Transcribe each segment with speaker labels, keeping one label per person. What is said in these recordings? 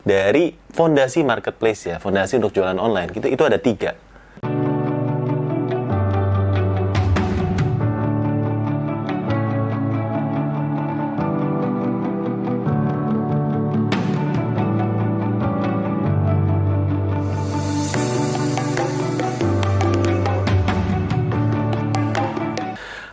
Speaker 1: dari fondasi marketplace ya, fondasi untuk jualan online, itu ada 3.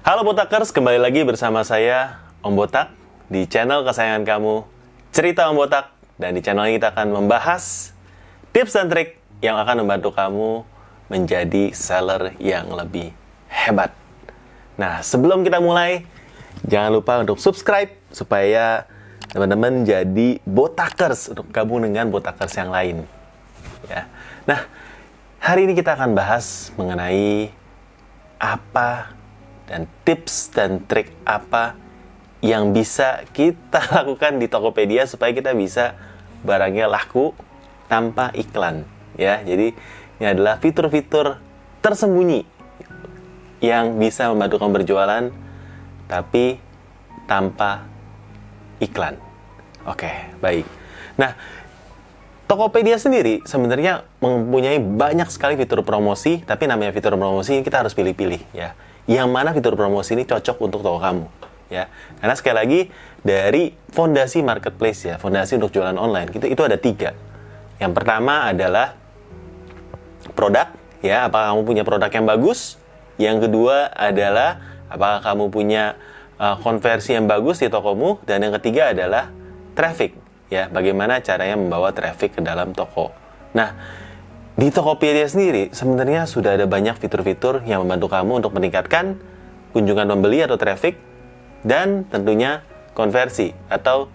Speaker 1: Halo Botakers, kembali lagi bersama saya Om Botak di channel kesayangan kamu, Cerita Om Botak. Dan di channel ini kita akan membahas tips dan trik yang akan membantu kamu menjadi seller yang lebih hebat. Nah, sebelum kita mulai, jangan lupa untuk subscribe supaya teman-teman jadi Botakers untuk gabung dengan Botakers yang lain. Ya. Nah, hari ini kita akan bahas mengenai apa dan tips dan trik apa yang bisa kita lakukan di Tokopedia supaya kita bisa barangnya laku tanpa iklan ya. Jadi ini adalah fitur-fitur tersembunyi yang bisa membantu kamu berjualan tapi tanpa iklan. Oke, baik. Nah, Tokopedia sendiri sebenarnya mempunyai banyak sekali fitur promosi, tapi namanya fitur promosi kita harus pilih-pilih ya. Yang mana fitur promosi ini cocok untuk toko kamu ya. Karena sekali lagi dari fondasi marketplace ya, fondasi untuk jualan online, itu ada 3. Yang pertama adalah produk ya, apakah kamu punya produk yang bagus. Yang kedua adalah apakah kamu punya konversi yang bagus di tokomu. Dan yang ketiga adalah traffic ya, bagaimana caranya membawa traffic ke dalam toko. Nah, di Tokopedia sendiri sebenarnya sudah ada banyak fitur-fitur yang membantu kamu untuk meningkatkan kunjungan pembeli atau traffic dan tentunya konversi atau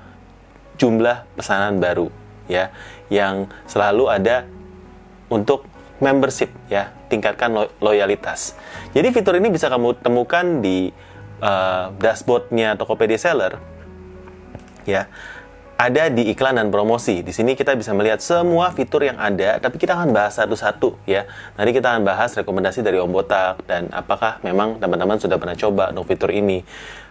Speaker 1: jumlah pesanan baru ya, yang selalu ada untuk membership ya, tingkatkan loyalitas. Jadi fitur ini bisa kamu temukan di dashboardnya Tokopedia Seller ya. Ada di iklan dan promosi. Di sini kita bisa melihat semua fitur yang ada, tapi kita akan bahas satu-satu ya. Nanti kita akan bahas rekomendasi dari Om Botak dan apakah memang teman-teman sudah pernah coba untuk fitur ini.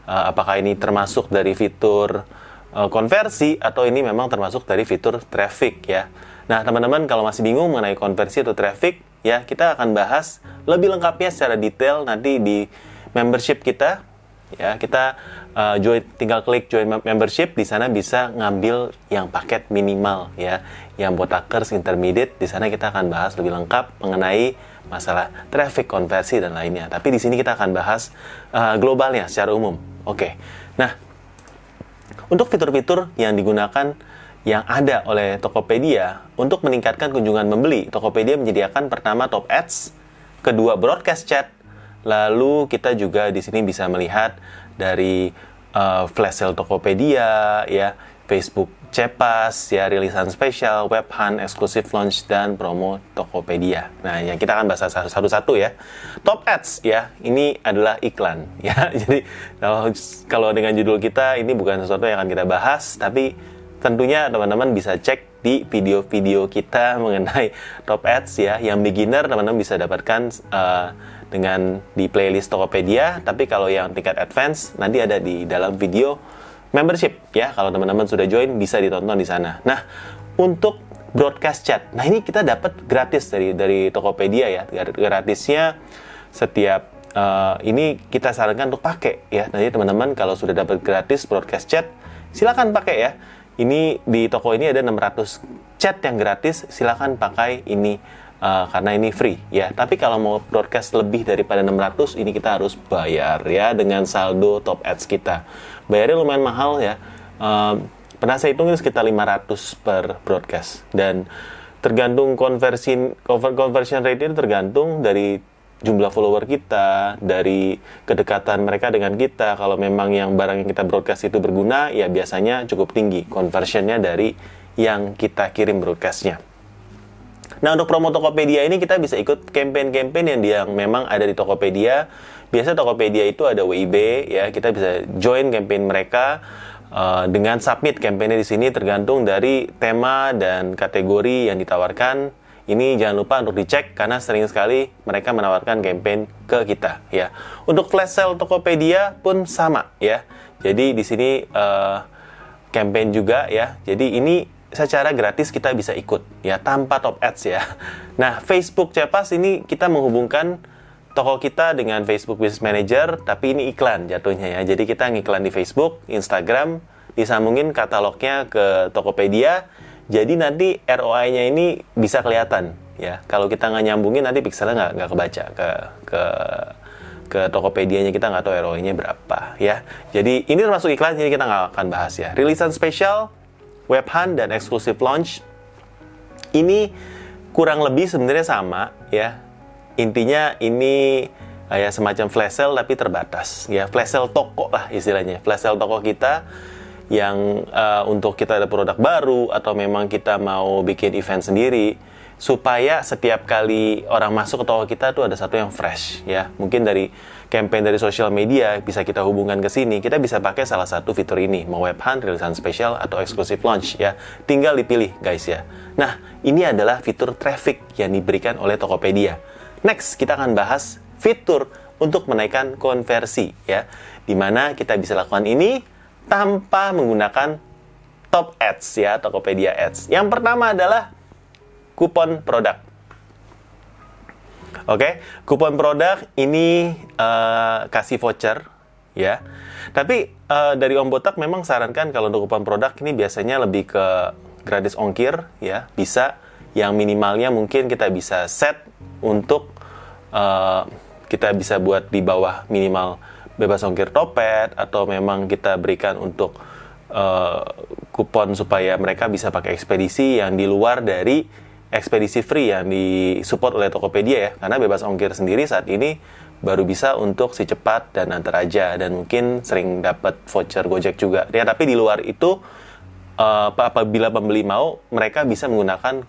Speaker 1: Apakah ini termasuk dari fitur konversi atau ini memang termasuk dari fitur traffic ya. Nah, teman-teman kalau masih bingung mengenai konversi atau traffic ya, kita akan bahas lebih lengkapnya secara detail nanti di membership kita. Ya, kita tinggal klik join membership. Di sana bisa ngambil yang paket minimal ya, yang Botakers intermediate. Di sana kita akan bahas lebih lengkap mengenai masalah traffic, konversi dan lainnya. Tapi di sini kita akan bahas globalnya secara umum. Oke. Nah, untuk fitur-fitur yang digunakan yang ada oleh Tokopedia untuk meningkatkan kunjungan membeli, Tokopedia menyediakan pertama top ads, kedua broadcast chat. Lalu kita juga di sini bisa melihat dari flash sale Tokopedia ya, Facebook Cepas ya, rilisan spesial, web hunt, exclusive launch dan promo Tokopedia. Nah, yang kita akan bahas satu-satu ya. Top ads ya, ini adalah iklan ya. Jadi kalau dengan judul kita ini bukan sesuatu yang akan kita bahas, tapi tentunya teman-teman bisa cek di video-video kita mengenai top ads ya. Yang beginner teman-teman bisa dapatkan dengan di playlist Tokopedia, tapi kalau yang tingkat advance nanti ada di dalam video membership ya. Kalau teman-teman sudah join bisa ditonton di sana. Nah, untuk broadcast chat, nah ini kita dapat gratis dari Tokopedia ya. Gratisnya setiap ini kita sarankan untuk pakai ya. Nanti teman-teman kalau sudah dapat gratis broadcast chat, silakan pakai ya. Ini di toko ini ada 600 chat yang gratis, silakan pakai ini. Karena ini free ya. Tapi kalau mau broadcast lebih daripada 600, ini kita harus bayar ya dengan saldo top ads kita. Bayarnya lumayan mahal ya. Pernah saya hitungin sekitar 500 per broadcast. Dan tergantung conversion rate itu tergantung dari jumlah follower kita, dari kedekatan mereka dengan kita. Kalau memang yang barang yang kita broadcast itu berguna, ya biasanya cukup tinggi conversionnya dari yang kita kirim broadcastnya. Nah, untuk promo Tokopedia ini kita bisa ikut campaign-campaign yang memang ada di Tokopedia. Biasa Tokopedia itu ada WIB ya, kita bisa join campaign mereka dengan submit campaign-nya di sini tergantung dari tema dan kategori yang ditawarkan. Ini jangan lupa untuk dicek karena sering sekali mereka menawarkan campaign ke kita ya. Untuk flash sale Tokopedia pun sama ya. Jadi di sini campaign juga ya. Jadi ini secara gratis kita bisa ikut ya, tanpa top ads ya. Nah, Facebook Cepas ini kita menghubungkan toko kita dengan Facebook Business Manager, tapi ini iklan jatuhnya ya. Jadi kita ngiklan di Facebook, Instagram, disambungin katalognya ke Tokopedia. Jadi nanti ROI-nya ini bisa kelihatan ya. Kalau kita nggak nyambungin nanti pixelnya nggak kebaca ke Tokopedia-nya, kita nggak tahu ROI-nya berapa ya. Jadi ini termasuk iklan, jadi kita nggak akan bahas ya. Rilisan spesial, web hunt, dan exclusive launch ini kurang lebih sebenarnya sama ya. Intinya ini kayak semacam flash sale tapi terbatas ya. Flash sale toko lah istilahnya. Flash sale toko kita yang untuk kita ada produk baru atau memang kita mau bikin event sendiri, supaya setiap kali orang masuk ke toko kita tuh ada satu yang fresh ya. Mungkin dari campaign dari sosial media bisa kita hubungkan ke sini, kita bisa pakai salah satu fitur ini, mau web hunt, rilisan spesial, atau exclusive launch ya. Tinggal dipilih guys ya. Nah, ini adalah fitur traffic yang diberikan oleh Tokopedia. Next, kita akan bahas fitur untuk menaikkan konversi ya, dimana kita bisa lakukan ini tanpa menggunakan top ads ya, Tokopedia ads. Yang pertama adalah kupon produk. Oke, kupon produk ini kasih voucher ya. Tapi dari Om Botak memang sarankan kalau untuk kupon produk ini biasanya lebih ke gratis ongkir ya. Bisa yang minimalnya mungkin kita bisa set untuk kita bisa buat di bawah minimal bebas ongkir Topet, atau memang kita berikan untuk kupon supaya mereka bisa pakai ekspedisi yang di luar dari ekspedisi free yang disupport oleh Tokopedia ya. Karena bebas ongkir sendiri saat ini baru bisa untuk si cepat dan antar aja, dan mungkin sering dapat voucher Gojek juga ya. Tapi di luar itu apabila pembeli mau, mereka bisa menggunakan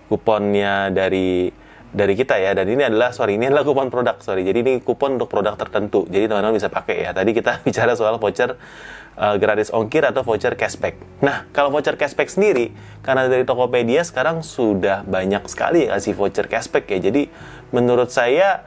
Speaker 1: kuponnya dari kita ya. Dan ini adalah kupon produk, jadi ini kupon untuk produk tertentu, jadi teman-teman bisa pakai ya. Tadi kita bicara soal voucher gratis ongkir atau voucher cashback. Nah, kalau voucher cashback sendiri, karena dari Tokopedia sekarang sudah banyak sekali kasih voucher cashback ya. Jadi menurut saya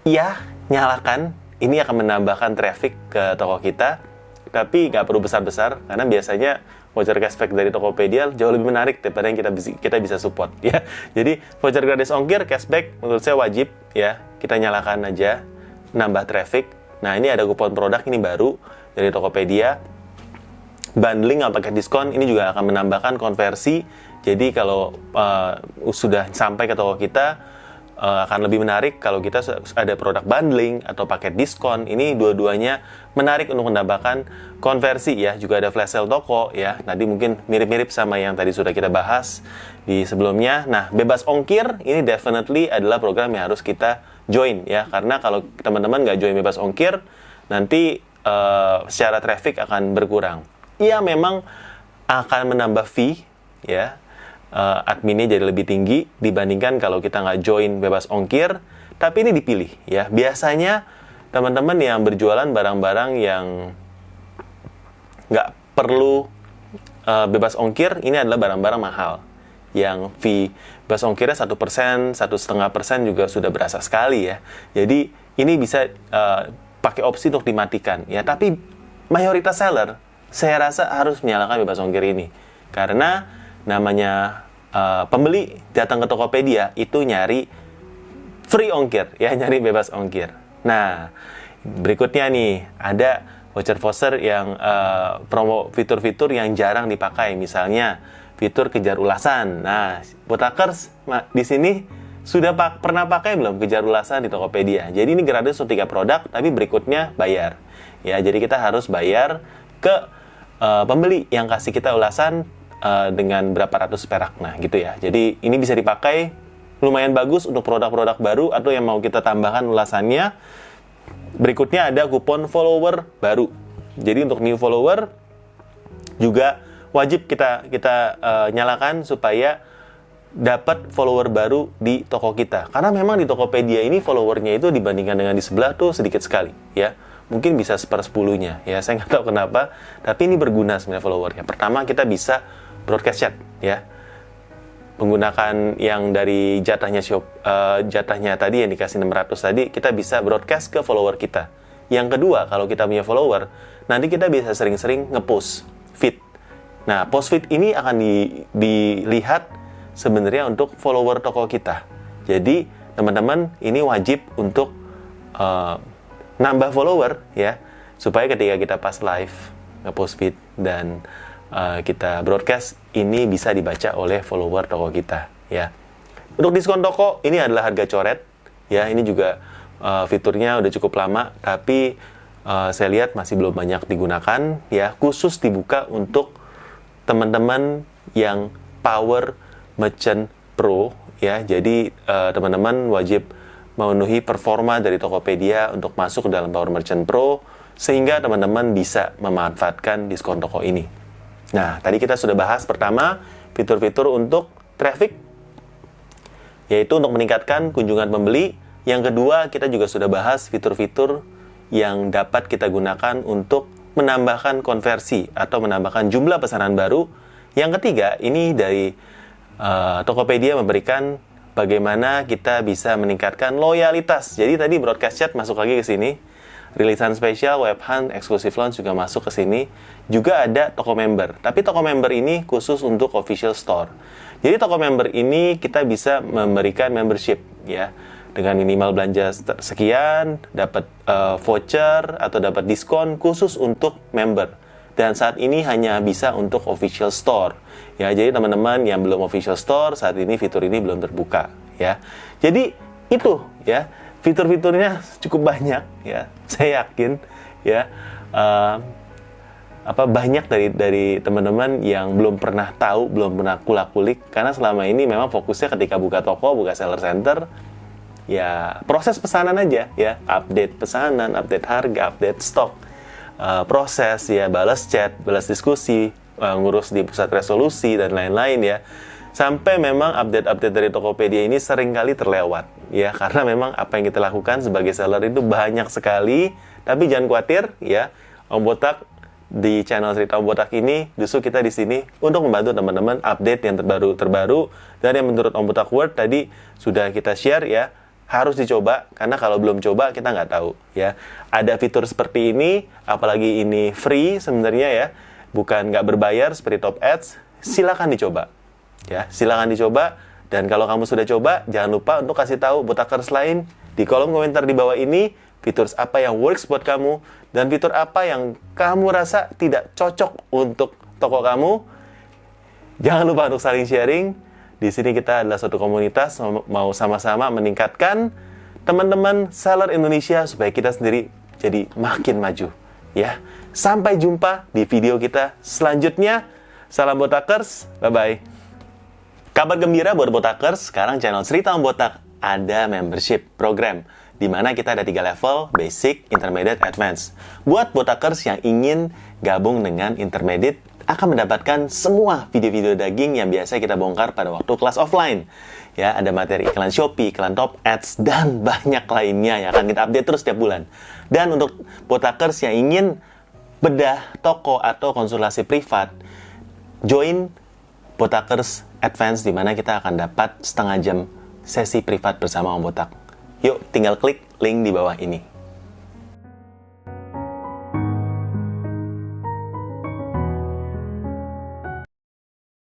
Speaker 1: ya nyalakan, ini akan menambahkan traffic ke toko kita, tapi nggak perlu besar-besar, karena biasanya voucher cashback dari Tokopedia jauh lebih menarik daripada yang kita bisa support ya. Jadi voucher gratis ongkir, cashback menurut saya wajib ya, kita nyalakan aja, nambah traffic. Nah, ini ada kupon produk, ini baru dari Tokopedia. Bundling atau paket diskon ini juga akan menambahkan konversi. Jadi kalau sudah sampai ke toko kita, akan lebih menarik kalau kita ada produk bundling atau paket diskon. Ini dua-duanya menarik untuk menambahkan konversi ya. Juga ada flash sale toko ya. Nanti mungkin mirip-mirip sama yang tadi sudah kita bahas di sebelumnya. Nah, bebas ongkir ini definitely adalah program yang harus kita join ya. Karena kalau teman-teman nggak join bebas ongkir, nanti secara traffic akan berkurang. Iya, memang akan menambah fee ya. Adminnya jadi lebih tinggi dibandingkan kalau kita nggak join bebas ongkir, tapi ini dipilih ya. Biasanya teman-teman yang berjualan barang-barang yang nggak perlu bebas ongkir, ini adalah barang-barang mahal yang fee bebas ongkirnya 1%, 1,5% juga sudah berasa sekali ya. Jadi ini bisa pakai opsi untuk dimatikan ya. Tapi mayoritas seller saya rasa harus menyalakan bebas ongkir ini, karena namanya pembeli datang ke Tokopedia itu nyari free ongkir ya, nyari bebas ongkir. Nah, berikutnya nih ada voucher yang promo fitur-fitur yang jarang dipakai, misalnya fitur kejar ulasan. Nah, Botakers di sini sudah pernah pakai belum kejar ulasan di Tokopedia? Jadi ini gratis untuk 3 produk, tapi berikutnya bayar ya. Jadi kita harus bayar ke pembeli yang kasih kita ulasan dengan berapa ratus perak. Nah gitu ya. Jadi ini bisa dipakai, lumayan bagus untuk produk-produk baru atau yang mau kita tambahkan ulasannya. Berikutnya ada kupon follower baru. Jadi untuk new follower juga wajib kita nyalakan supaya dapat follower baru di toko kita. Karena memang di Tokopedia ini followernya itu dibandingkan dengan di sebelah tuh sedikit sekali ya. Mungkin bisa 1/10-nya ya. Saya nggak tahu kenapa, tapi ini berguna sebenarnya followernya. Pertama, kita bisa broadcast chat ya, menggunakan yang dari jatahnya tadi yang dikasih 600 tadi, kita bisa broadcast ke follower kita. Yang kedua, kalau kita punya follower, nanti kita bisa sering-sering nge-post feed. Nah, post-feed ini akan dilihat sebenarnya untuk follower toko kita. Jadi, teman-teman ini wajib untuk nambah follower ya, supaya ketika kita pas live nge-post feed dan kita broadcast, ini bisa dibaca oleh follower toko kita ya. Untuk diskon toko, ini adalah harga coret ya. Ini juga fiturnya udah cukup lama, tapi saya lihat masih belum banyak digunakan ya. Khusus dibuka untuk teman-teman yang Power Merchant Pro ya. Jadi teman-teman wajib memenuhi performa dari Tokopedia untuk masuk ke dalam Power Merchant Pro, sehingga teman-teman bisa memanfaatkan diskon toko ini. Nah, tadi kita sudah bahas pertama fitur-fitur untuk traffic, yaitu untuk meningkatkan kunjungan pembeli. Yang kedua, kita juga sudah bahas fitur-fitur yang dapat kita gunakan untuk menambahkan konversi atau menambahkan jumlah pesanan baru. Yang ketiga, ini dari Tokopedia memberikan bagaimana kita bisa meningkatkan loyalitas. Jadi tadi broadcast chat masuk lagi ke sini, rilisan spesial, web hunt, exclusive launch juga masuk ke sini. Juga ada toko member. Tapi toko member ini khusus untuk official store. Jadi toko member ini kita bisa memberikan membership ya. Dengan minimal belanja sekian, dapat voucher atau dapat diskon khusus untuk member. Dan saat ini hanya bisa untuk official store. Ya, jadi teman-teman yang belum official store, saat ini fitur ini belum terbuka ya. Jadi itu ya, fitur-fiturnya cukup banyak ya. Saya yakin ya, banyak dari teman-teman yang belum pernah tahu, belum pernah kulak-kulik, karena selama ini memang fokusnya ketika buka toko, buka seller center, ya proses pesanan aja ya, update pesanan, update harga, update stok, proses ya, balas chat, balas diskusi, ngurus di pusat resolusi dan lain-lain ya. Sampai memang update-update dari Tokopedia ini seringkali terlewat ya, karena memang apa yang kita lakukan sebagai seller itu banyak sekali. Tapi jangan khawatir ya, Om Botak di channel Cerita Om Botak ini justru kita di sini untuk membantu teman-teman update yang terbaru dan yang menurut Om Botak Word tadi sudah kita share ya. Harus dicoba, karena kalau belum coba kita nggak tahu ya. Ada fitur seperti ini, apalagi ini free sebenarnya ya, bukan nggak berbayar seperti Top Ads. Silakan dicoba ya, silakan dicoba. Dan kalau kamu sudah coba, jangan lupa untuk kasih tahu Botakers lain di kolom komentar di bawah ini, fitur apa yang works buat kamu dan fitur apa yang kamu rasa tidak cocok untuk toko kamu. Jangan lupa untuk saling sharing. Di sini kita adalah suatu komunitas, mau sama-sama meningkatkan teman-teman seller Indonesia supaya kita sendiri jadi makin maju ya. Sampai jumpa di video kita selanjutnya. Salam Botakers, bye-bye. Kabar gembira buat Botakers, sekarang channel Cerita Om Botak ada membership program, di mana kita ada 3 level, basic, intermediate, advance. Buat Botakers yang ingin gabung dengan intermediate, akan mendapatkan semua video-video daging yang biasa kita bongkar pada waktu kelas offline. Ya, ada materi iklan Shopee, iklan Top Ads, dan banyak lainnya yang akan kita update terus setiap bulan. Dan untuk Botakers yang ingin bedah toko atau konsultasi privat, join Botakers Advance, di mana kita akan dapat setengah jam sesi privat bersama Om Botak. Yuk, tinggal klik link di bawah ini.